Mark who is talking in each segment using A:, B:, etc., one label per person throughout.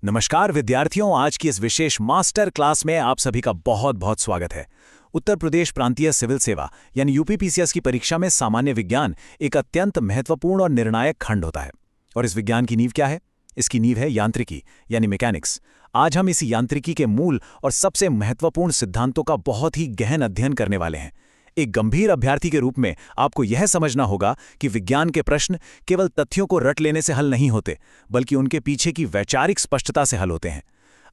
A: नमस्कार विद्यार्थियों, आज की इस विशेष मास्टर क्लास में आप सभी का बहुत बहुत स्वागत है। उत्तर प्रदेश प्रांतीय सिविल सेवा यानी यूपीपीसीएस की परीक्षा में सामान्य विज्ञान एक अत्यंत महत्वपूर्ण और निर्णायक खंड होता है। और इस विज्ञान की नींव क्या है? इसकी नींव है यांत्रिकी यानी मैकेनिक्स। आज हम इसी यांत्रिकी के मूल और सबसे महत्वपूर्ण सिद्धांतों का बहुत ही गहन अध्ययन करने वाले हैं। एक गंभीर अभ्यर्थी के रूप में आपको यह समझना होगा कि विज्ञान के प्रश्न केवल तथ्यों को रट लेने से हल नहीं होते, बल्कि उनके पीछे की वैचारिक स्पष्टता से हल होते हैं।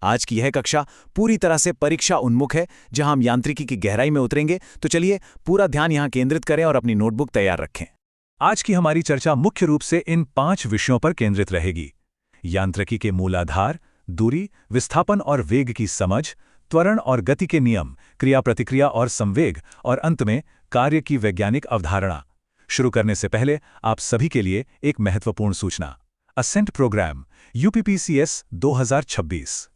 A: आज की यह कक्षा पूरी तरह से परीक्षा उन्मुख है, जहां हम यांत्रिकी की गहराई में उतरेंगे। तो चलिए पूरा ध्यान यहां केंद्रित करें और अपनी नोटबुक तैयार रखें।
B: आज की हमारी चर्चा मुख्य रूप से इन 5 विषयों पर केंद्रित रहेगी। यांत्रिकी के मूलाधार, दूरी, विस्थापन और वेग की समझ, त्वरण और गति के नियम, क्रिया प्रतिक्रिया और संवेग, और अंत में कार्य की वैज्ञानिक अवधारणा। शुरू करने से पहले आप सभी के लिए एक महत्वपूर्ण सूचना। Ascent programme UPPCS 2026।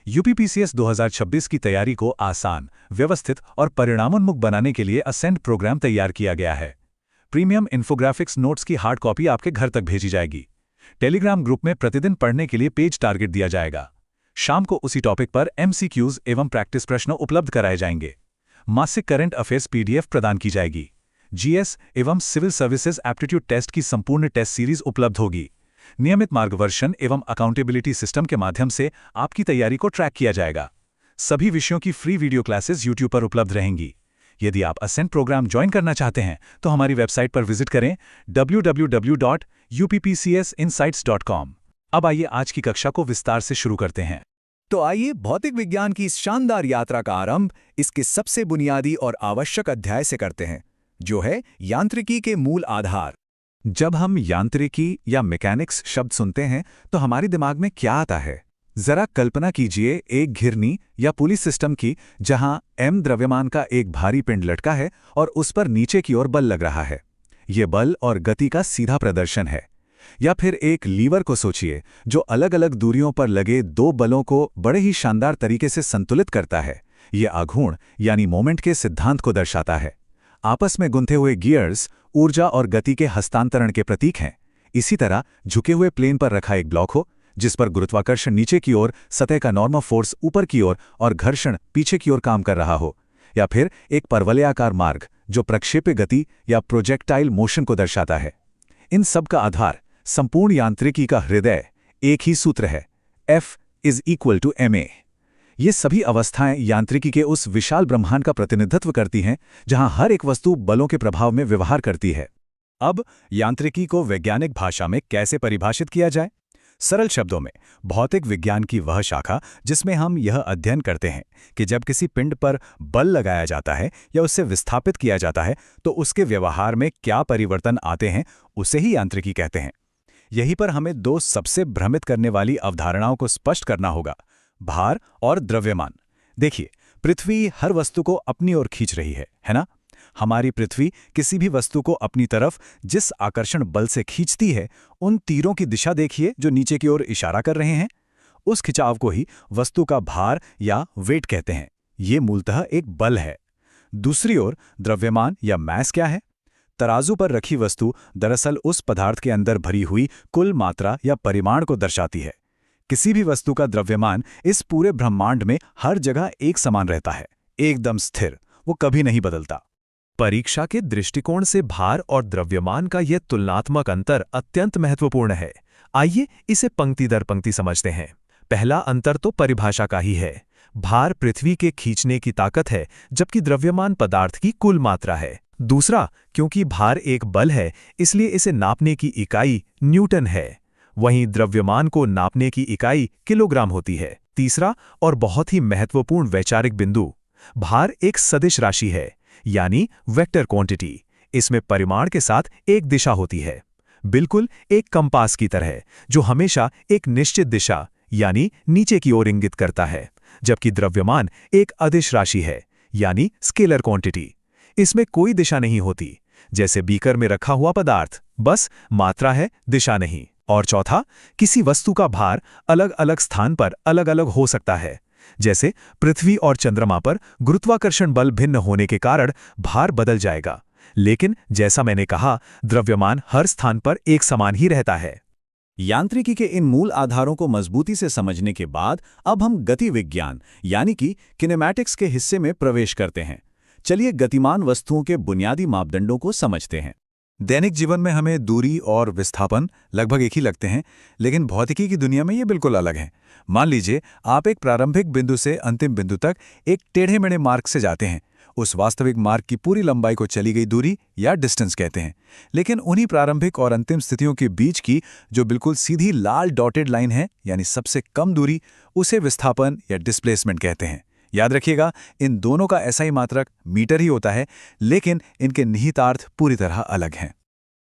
B: यूपीपीसीएस 2026 की तैयारी को आसान, व्यवस्थित और परिणामोन्मुख बनाने के लिए असेंट प्रोग्राम तैयार किया गया है। प्रीमियम इन्फोग्राफिक्स नोट्स की हार्ड कॉपी आपके घर तक भेजी जाएगी। टेलीग्राम ग्रुप में प्रतिदिन पढ़ने के लिए पेज टारगेट दिया जाएगा। शाम को उसी टॉपिक पर एमसीक्यूज एवं प्रैक्टिस प्रश्न उपलब्ध कराए जाएंगे। मासिक करंट अफेयर्स पीडीएफ प्रदान की जाएगी। जीएस एवं सिविल सर्विसेज एप्टीट्यूड टेस्ट की संपूर्ण टेस्ट सीरीज उपलब्ध होगी। नियमित मार्गदर्शन एवं अकाउंटेबिलिटी सिस्टम के माध्यम से आपकी तैयारी को ट्रैक किया जाएगा। सभी विषयों की फ्री वीडियो क्लासेस यूट्यूब पर उपलब्ध रहेंगी। यदि आप असेंट प्रोग्राम ज्वाइन करना चाहते हैं तो हमारी वेबसाइट पर विजिट करें www.uppsinsights.com। अब आइए आज की कक्षा को विस्तार से शुरू करते हैं।
A: तो आइए भौतिक विज्ञान की इस शानदार यात्रा का आरंभ इसके सबसे बुनियादी और आवश्यक अध्याय से करते हैं, जो है यांत्रिकी के मूल आधार।
B: जब हम यांत्रिकी या मैकेनिक्स शब्द सुनते हैं तो हमारे दिमाग में क्या आता है? जरा कल्पना कीजिए एक घिरनी या पुली सिस्टम की, जहां m द्रव्यमान का एक भारी पिंड लटका है और उस पर नीचे की ओर बल लग रहा है। ये बल और गति का सीधा प्रदर्शन है। या फिर एक लीवर को सोचिए, जो अलग अलग दूरियों पर लगे 2 बलों को बड़े ही शानदार तरीके से संतुलित करता है। ये आघूर्ण यानी मोमेंट के सिद्धांत को दर्शाता है। आपस में गुंथे हुए गियर्स ऊर्जा और गति के हस्तांतरण के प्रतीक हैं। इसी तरह झुके हुए प्लेन पर रखा एक ब्लॉक हो, जिस पर गुरुत्वाकर्षण नीचे की ओर, सतह का नॉर्मल फोर्स ऊपर की ओर और घर्षण पीछे की ओर काम कर रहा हो। या फिर एक परवलयाकार मार्ग जो प्रक्षेप्य गति या प्रोजेक्टाइल मोशन को दर्शाता है। इन सब का आधार, संपूर्ण यांत्रिकी का हृदय, एक ही सूत्र है, F = ma। ये सभी अवस्थाएं यांत्रिकी के उस विशाल ब्रह्मांड का प्रतिनिधित्व करती हैं, जहां हर एक वस्तु बलों के प्रभाव में व्यवहार करती है। अब यांत्रिकी को वैज्ञानिक भाषा में कैसे परिभाषित किया जाए? सरल शब्दों में, भौतिक विज्ञान की वह शाखा जिसमें हम यह अध्ययन करते हैं कि जब किसी पिंड पर बल लगाया जाता है या उससे विस्थापित किया जाता है तो उसके व्यवहार में क्या परिवर्तन आते हैं, उसे ही यांत्रिकी कहते हैं। यहीं पर हमें 2 सबसे भ्रमित करने वाली अवधारणाओं को स्पष्ट करना होगा, भार और द्रव्यमान। देखिए, पृथ्वी हर वस्तु को अपनी ओर खींच रही है ना? हमारी पृथ्वी किसी भी वस्तु को अपनी तरफ जिस आकर्षण बल से खींचती है, उन तीरों की दिशा देखिए जो नीचे की ओर इशारा कर रहे हैं। उस खिंचाव को ही वस्तु का भार या वेट कहते हैं। ये मूलतः एक बल है। दूसरी ओर द्रव्यमान या मैस क्या है? तराजू पर रखी वस्तु दरअसल उस पदार्थ के अंदर भरी हुई कुल मात्रा या परिमाण को दर्शाती है। किसी भी वस्तु का द्रव्यमान इस पूरे ब्रह्मांड में हर जगह एक समान रहता है, एकदम स्थिर, वो कभी नहीं बदलता। परीक्षा के दृष्टिकोण से भार और द्रव्यमान का यह तुलनात्मक अंतर अत्यंत महत्वपूर्ण है। आइए इसे पंक्ति दर पंक्ति समझते हैं। पहला अंतर तो परिभाषा का ही है। भार पृथ्वी के खींचने की ताकत है, जबकि द्रव्यमान पदार्थ की कुल मात्रा है। दूसरा, क्योंकि भार एक बल है, इसलिए इसे नापने की इकाई न्यूटन है। वहीं द्रव्यमान को नापने की इकाई किलोग्राम होती है। तीसरा और बहुत ही महत्वपूर्ण वैचारिक बिंदु, भार एक सदिश राशि है, यानी वेक्टर क्वांटिटी। इसमें परिमाण के साथ एक दिशा होती है, बिल्कुल एक कंपास की तरह, जो हमेशा एक निश्चित दिशा यानी नीचे की ओर इंगित करता है। जबकि द्रव्यमान एक अदिश राशि है, यानी स्केलर क्वांटिटी। इसमें कोई दिशा नहीं होती, जैसे बीकर में रखा हुआ पदार्थ, बस मात्रा है, दिशा नहीं। और चौथा, किसी वस्तु का भार अलग अलग स्थान पर अलग अलग हो सकता है। जैसे पृथ्वी और चंद्रमा पर गुरुत्वाकर्षण बल भिन्न होने के कारण भार बदल जाएगा, लेकिन जैसा मैंने कहा, द्रव्यमान हर स्थान पर एक समान ही रहता है।
A: यांत्रिकी के इन मूल आधारों को मजबूती से समझने के बाद अब हम गति विज्ञान यानी कि किनेमैटिक्स के हिस्से में प्रवेश करते हैं। चलिए गतिमान वस्तुओं के बुनियादी मापदंडों को समझते हैं।
B: दैनिक जीवन में हमें दूरी और विस्थापन लगभग एक ही लगते हैं, लेकिन भौतिकी की दुनिया में ये बिल्कुल अलग हैं। मान लीजिए आप एक प्रारंभिक बिंदु से अंतिम बिंदु तक एक टेढ़े मेढ़े मार्ग से जाते हैं। उस वास्तविक मार्ग की पूरी लंबाई को चली गई दूरी या डिस्टेंस कहते हैं। लेकिन उन्हीं प्रारंभिक और अंतिम स्थितियों के बीच की जो बिल्कुल सीधी लाल डॉटेड लाइन है, यानी सबसे कम दूरी, उसे विस्थापन या डिस्प्लेसमेंट कहते हैं। याद रखिएगा, इन दोनों का ऐसा ही मात्रक मीटर ही होता है, लेकिन इनके निहितार्थ पूरी तरह अलग हैं।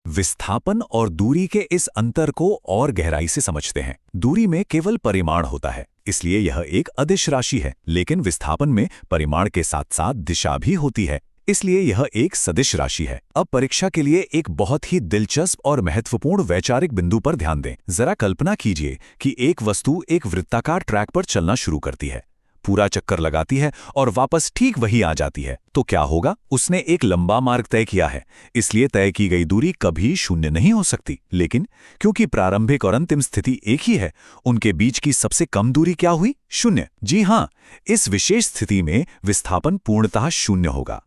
A: विस्थापन और दूरी के इस अंतर को और गहराई से समझते हैं। दूरी में केवल परिमाण होता है, इसलिए यह एक अदिश राशि है, लेकिन विस्थापन में परिमाण के साथ साथ दिशा भी होती है, इसलिए यह एक सदिश राशि है। अब परीक्षा के लिए एक बहुत ही दिलचस्प और महत्वपूर्ण वैचारिक बिंदु पर ध्यान दें। जरा कल्पना कीजिए कि एक वस्तु एक वृत्ताकार ट्रैक पर चलना शुरू करती है, पूरा चक्कर लगाती है और वापस ठीक वही आ जाती है। तो क्या होगा? उसने एक लंबा मार्ग तय किया है, इसलिए तय की गई दूरी कभी शून्य नहीं हो सकती। लेकिन क्योंकि प्रारंभिक और अंतिम स्थिति एक ही है, उनके बीच की सबसे कम दूरी क्या हुई? शून्य। जी हां, इस विशेष स्थिति में विस्थापन पूर्णतः शून्य होगा।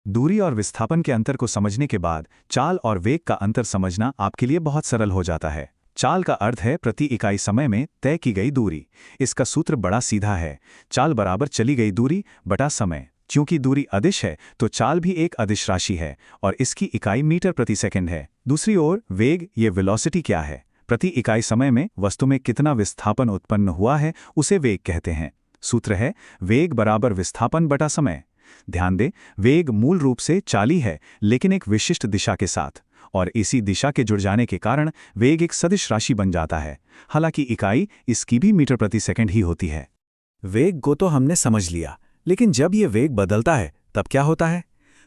B: दूरी और विस्थापन के अंतर को समझने के बाद चाल और वेग का अंतर समझना आपके लिए बहुत सरल हो जाता है। चाल का अर्थ है प्रति इकाई समय में तय की गई दूरी। इसका सूत्र बड़ा सीधा है, चाल बराबर चली गई दूरी बटा समय। क्योंकि दूरी अदिश है तो चाल भी एक अदिश राशि है और इसकी इकाई मीटर प्रति सेकंड है। दूसरी ओर वेग, ये वेलोसिटी क्या है? प्रति इकाई समय में वस्तु में कितना विस्थापन उत्पन्न हुआ है, उसे वेग कहते हैं। सूत्र है वेग बराबर विस्थापन बटा समय। ध्यान दें, वेग मूल रूप से चाली है, लेकिन एक विशिष्ट दिशा के साथ, और इसी दिशा के जुड़ जाने के कारण वेग एक सदिश राशि बन जाता है। हालांकि इकाई इसकी भी मीटर प्रति सेकंड ही होती है।
A: वेग को तो हमने समझ लिया, लेकिन जब ये वेग बदलता है तब क्या होता है?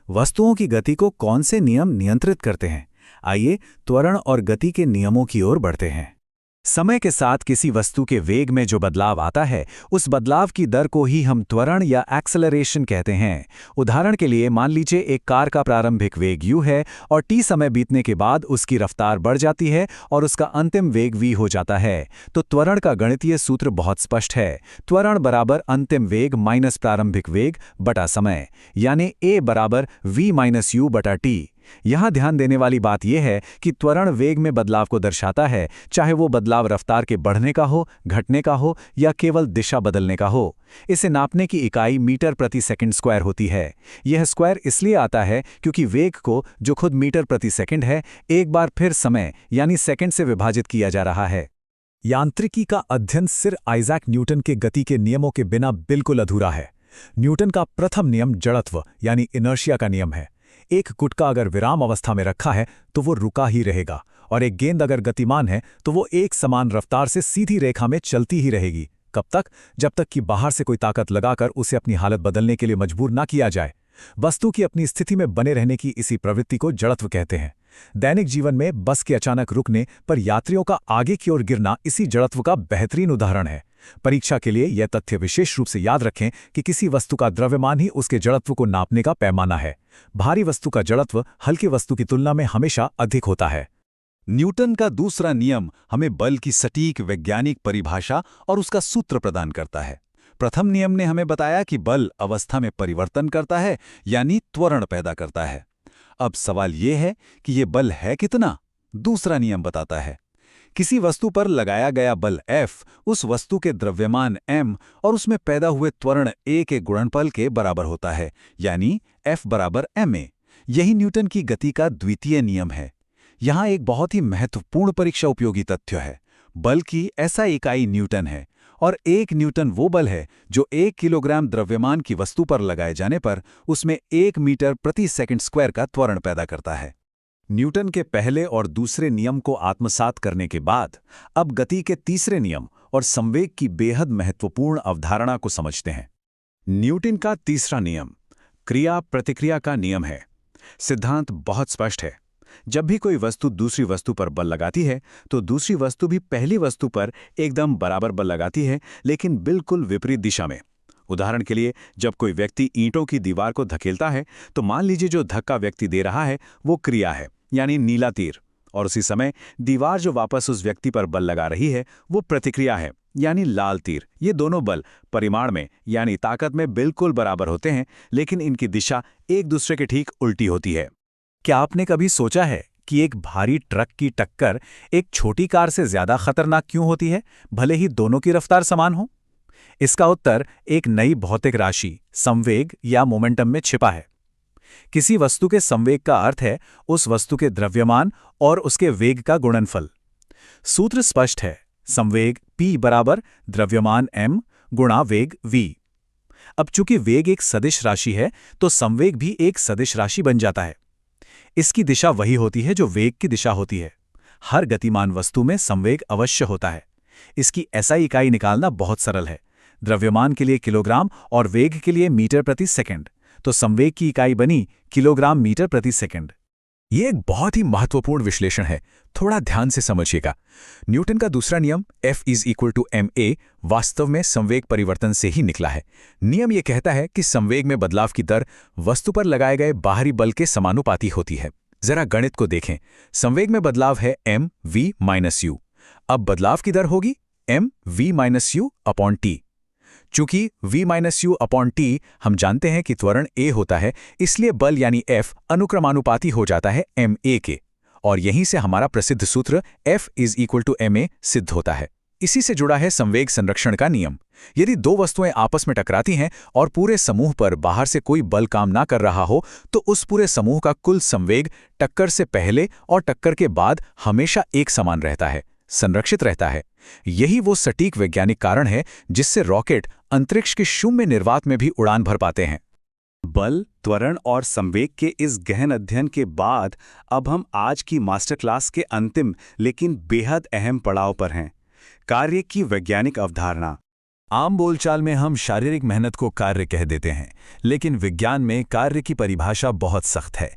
A: वस्तुओं की गति को कौन से नियम नियंत्रित करते हैं? आइए त्वरण और गति के नियमों की ओर बढ़ते हैं। समय के साथ किसी वस्तु के वेग में जो बदलाव आता है, उस बदलाव की दर को ही हम त्वरण या एक्सेलरेशन कहते हैं। उदाहरण के लिए मान लीजिए एक कार का प्रारंभिक वेग u है और t समय बीतने के बाद उसकी रफ्तार बढ़ जाती है और उसका अंतिम वेग v हो जाता है। तो त्वरण का गणितीय सूत्र बहुत स्पष्ट है। त्वरण बराबर अंतिम वेग माइनस प्रारंभिक वेग बटा समय, यानी a बराबर v माइनस u बटा t। यहां ध्यान देने वाली बात यह है कि त्वरण वेग में बदलाव को दर्शाता है, चाहे वो बदलाव रफ्तार के बढ़ने का हो, घटने का हो या केवल दिशा बदलने का हो। इसे नापने की इकाई मीटर प्रति सेकंड स्क्वायर होती है। यह स्क्वायर इसलिए आता है क्योंकि वेग को, जो खुद मीटर प्रति सेकंड है, एक बार फिर समय यानी सेकंड से विभाजित किया जा रहा है। यांत्रिकी का अध्ययन सिर आइजैक न्यूटन के गति के नियमों के बिना बिल्कुल अधूरा है। न्यूटन का प्रथम नियम जड़त्व यानी इनर्शिया का नियम है। एक गुटका अगर विराम अवस्था में रखा है तो वो रुका ही रहेगा, और एक गेंद अगर गतिमान है तो वो एक समान रफ्तार से सीधी रेखा में चलती ही रहेगी। कब तक? जब तक कि बाहर से कोई ताकत लगाकर उसे अपनी हालत बदलने के लिए मजबूर ना किया जाए। वस्तु की अपनी स्थिति में बने रहने की इसी प्रवृत्ति को जड़त्व कहते हैं। दैनिक जीवन में बस के अचानक रुकने पर यात्रियों का आगे की ओर गिरना इसी जड़त्व का बेहतरीन उदाहरण है। परीक्षा के लिए यह तथ्य विशेष रूप से याद रखें कि किसी वस्तु का द्रव्यमान ही उसके जड़त्व को नापने का पैमाना है। भारी वस्तु का जड़त्व हल्की वस्तु की तुलना में हमेशा अधिक होता है।
B: न्यूटन का दूसरा नियम हमें बल की सटीक वैज्ञानिक परिभाषा और उसका सूत्र प्रदान करता है। प्रथम नियम ने हमें बताया कि बल अवस्था में परिवर्तन करता है, यानी त्वरण पैदा करता है। अब सवाल यह है कि यह बल है कितना? दूसरा नियम बताता है किसी वस्तु पर लगाया गया बल F उस वस्तु के द्रव्यमान m और उसमें पैदा हुए त्वरण a के गुणनफल के बराबर होता है, यानी F बराबर ma। यही न्यूटन की गति का द्वितीय नियम है। यहाँ एक बहुत ही महत्वपूर्ण परीक्षा उपयोगी तथ्य है। बल की SI इकाई न्यूटन है, और 1 न्यूटन वो बल है जो 1 किलोग्राम द्रव्यमान की वस्तु पर लगाए जाने पर उसमें 1 मीटर प्रति सेकंड स्क्वायर का त्वरण पैदा करता है। न्यूटन के पहले और दूसरे नियम को आत्मसात करने के बाद अब गति के तीसरे नियम और संवेग की बेहद महत्वपूर्ण अवधारणा को समझते हैं। न्यूटन का तीसरा नियम क्रिया प्रतिक्रिया का नियम है। सिद्धांत बहुत स्पष्ट है। जब भी कोई वस्तु दूसरी वस्तु पर बल लगाती है तो दूसरी वस्तु भी पहली वस्तु पर एकदम बराबर बल लगाती है, लेकिन बिल्कुल विपरीत दिशा में। उदाहरण के लिए, जब कोई व्यक्ति ईंटों की दीवार को धकेलता है तो मान लीजिए जो धक्का व्यक्ति दे रहा है वो क्रिया है, यानी नीला तीर,
A: और उसी समय दीवार जो वापस उस व्यक्ति पर बल लगा रही है वो प्रतिक्रिया है, यानी लाल तीर। ये दोनों बल परिमाण में यानी ताकत में बिल्कुल बराबर होते हैं, लेकिन इनकी दिशा एक दूसरे के ठीक उल्टी होती है। क्या आपने कभी सोचा है कि एक भारी ट्रक की टक्कर एक छोटी कार से ज्यादा खतरनाक क्यों होती है, भले ही दोनों की रफ्तार समान हो? इसका उत्तर एक नई भौतिक राशि संवेग या मोमेंटम में छिपा है। किसी वस्तु के संवेग का अर्थ है उस वस्तु के द्रव्यमान और उसके वेग का गुणनफल। सूत्र स्पष्ट है, संवेग p बराबर द्रव्यमान m गुणा वेग v। अब चूंकि वेग एक सदिश राशि है तो संवेग भी एक सदिश राशि बन जाता है। इसकी दिशा वही होती है जो वेग की दिशा होती है। हर गतिमान वस्तु में संवेग अवश्य होता है। इसकी SI इकाई निकालना बहुत सरल है। द्रव्यमान के लिए किलोग्राम और वेग के लिए मीटर प्रति सेकंड, तो संवेग की इकाई बनी किलोग्राम मीटर प्रति सेकंड। ये एक बहुत ही महत्वपूर्ण विश्लेषण है, थोड़ा ध्यान से समझिएगा। न्यूटन का दूसरा नियम F = ma वास्तव में संवेग परिवर्तन से ही निकला है। नियम ये कहता है कि संवेग में बदलाव की दर वस्तु पर लगाए गए बाहरी बल के समानुपाती होती है। जरा गणित को देखें, संवेग में बदलाव है m v - u। अब बदलाव की दर होगी m v - u upon t। चूंकि v - u अपॉन t हम जानते हैं कि त्वरण a होता है, इसलिए बल यानी F अनुक्रमानुपाती हो जाता है ma के, और यहीं से हमारा प्रसिद्ध सूत्र F = ma सिद्ध होता है। इसी से जुड़ा है संवेग संरक्षण का नियम। यदि दो वस्तुएं आपस में टकराती हैं और पूरे समूह पर बाहर से कोई बल काम ना कर रहा हो, तो उस पूरे समूह का कुल संवेग टक्कर से पहले और टक्कर के बाद हमेशा एक समान रहता है, संरक्षित रहता है। यही वो सटीक वैज्ञानिक कारण है जिससे रॉकेट अंतरिक्ष के शून्य निर्वात में भी उड़ान भर पाते हैं।
B: बल, त्वरण और संवेग के इस गहन अध्ययन के बाद अब हम आज की मास्टर क्लास के अंतिम लेकिन बेहद अहम पड़ाव पर हैं, कार्य की वैज्ञानिक अवधारणा।
A: आम बोलचाल में हम शारीरिक मेहनत को कार्य कह देते हैं, लेकिन विज्ञान में कार्य की परिभाषा बहुत सख्त है।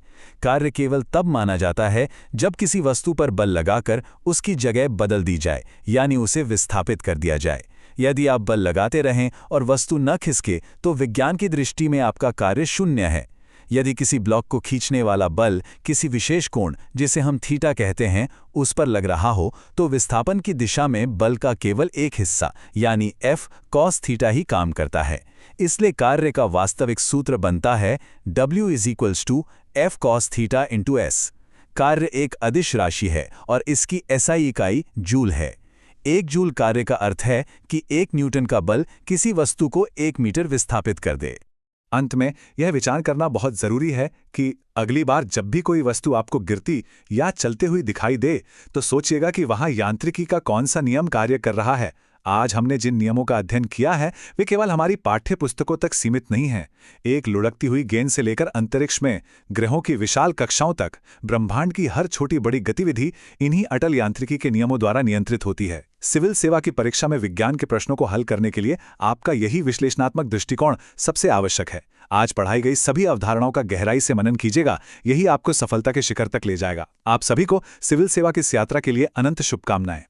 A: कार्य केवल तब माना जाता है जब किसी वस्तु पर बल लगाकर उसकी जगह बदल दी जाए, यानी उसे विस्थापित कर दिया जाए। यदि आप बल लगाते रहें और वस्तु न खिसके तो विज्ञान की दृष्टि में आपका कार्य शून्य है। यदि किसी ब्लॉक को खींचने वाला बल किसी विशेष कोण, जिसे हम थीटा कहते हैं, उस पर लग रहा हो, तो विस्थापन की दिशा में बल का केवल एक हिस्सा यानी F cos थीटा ही काम करता है। इसलिए कार्य का वास्तविक सूत्र बनता है W = F cos theta × S। कार्य एक अदिश राशि है और इसकी SI इकाई जूल है। 1 जूल कार्य का अर्थ है कि 1 न्यूटन का बल किसी वस्तु को 1 मीटर विस्थापित कर दे।
B: अंत में यह विचार करना बहुत जरूरी है कि अगली बार जब भी कोई वस्तु आपको गिरती या चलते हुई दिखाई दे, तो सोचिएगा कि वहां यांत्रिकी का कौन सा नियम कार्य कर रहा है। आज हमने जिन नियमों का अध्ययन किया है वे केवल हमारी पाठ्य पुस्तकों तक सीमित नहीं हैं। एक लुढ़कती हुई गेंद से लेकर अंतरिक्ष में ग्रहों की विशाल कक्षाओं तक ब्रह्मांड की हर छोटी बड़ी गतिविधि इन्हीं अटल यांत्रिकी के नियमों द्वारा नियंत्रित होती है। सिविल सेवा की परीक्षा में विज्ञान के प्रश्नों को हल करने के लिए आपका यही विश्लेषणात्मक दृष्टिकोण सबसे आवश्यक है। आज पढ़ाई गई सभी अवधारणाओं का गहराई से मनन कीजिएगा, यही आपको सफलता के शिखर तक ले जाएगा। आप सभी को सिविल सेवा की इस यात्रा के लिए अनंत शुभकामनाएं।